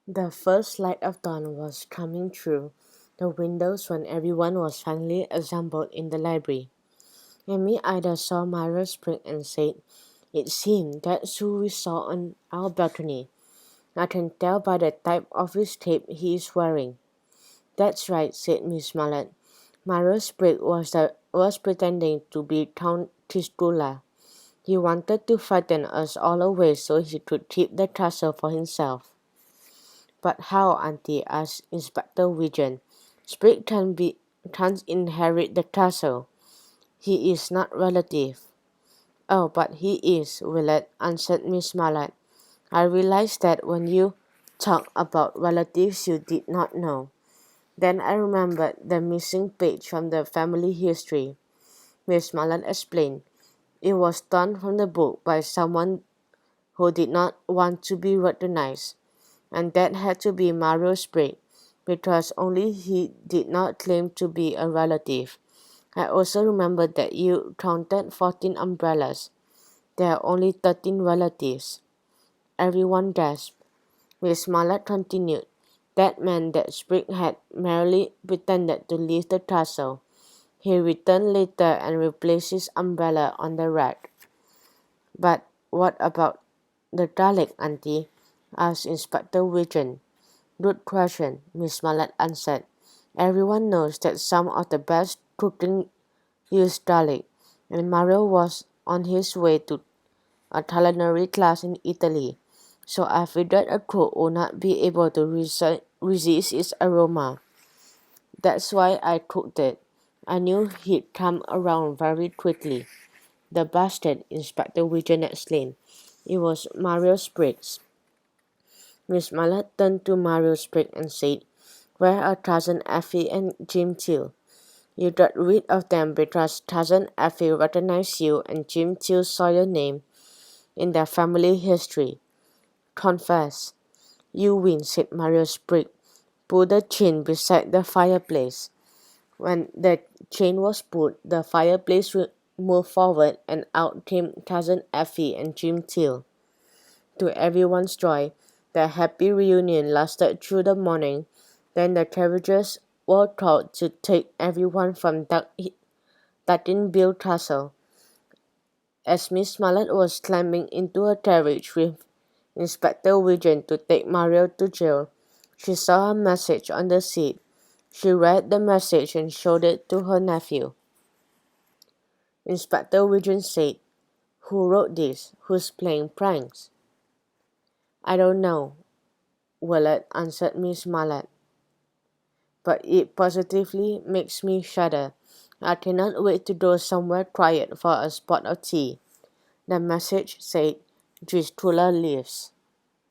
The first light of dawn was coming through the windows when everyone was finally assembled in the library. Amy either saw Myra spring and said, "It's him, that's who we saw on our balcony. I can tell by the type of his tape he is wearing." "That's right," said Miss Mallet. "Myra Sprague was pretending to be Count Kisscula. He wanted to frighten us all away so he could keep the castle for himself." "But how, Auntie?" asked Inspector Wiggin. "Sprague can't inherit the castle. He is not relative." "Oh, but he is, Willett," answered Miss Mallet. "I realized that when you talked about relatives you did not know." Then I remembered the missing page from the family history. Miss Mallet explained. "It was torn from the book by someone who did not want to be recognized, and that had to be Mario Sprague, because only he did not claim to be a relative. I also remembered that you counted 14 umbrellas. There are only 13 relatives." Everyone gasped. Miss Mallet continued. "That meant that Sprague had merely pretended to leave the castle. He returned later and replaced his umbrella on the rack." "But what about the Dalek, Auntie?" asked Inspector Wiggin. "Good question," Miss Mallet answered. "Everyone knows that some of the best cooking use Dalek, and Mario was on his way to a culinary class in Italy, so I figured a cook would not be able to resist its aroma. That's why I cooked it. I knew he'd come around very quickly." "The bastard," Inspector Wiggin exclaimed. "It was Mario Spriggs." Miss Mallet turned to Mario Spriggs and said, "Where are Cousin Effie and Jim Till? You got rid of them because Cousin Effie recognized you and Jim Till saw your name in their family history. Confess." "You win," said Mario Spriggs. "Put the chain beside the fireplace." When the chain was put, the fireplace moved forward, and out came Cousin Effie and Jim Till. To everyone's joy, the happy reunion lasted through the morning. Then the carriages were called to take everyone from Duckinville Castle. As Miss Mallet was climbing into a carriage with Inspector Wiggin to take Mario to jail, she saw a message on the seat. She read the message and showed it to her nephew. Inspector Wiggin said, "Who wrote this? Who's playing pranks?" "I don't know," Willett answered Miss Mallet. "But it positively makes me shudder. I cannot wait to go somewhere quiet for a spot of tea." The message said, "Kisscula lives."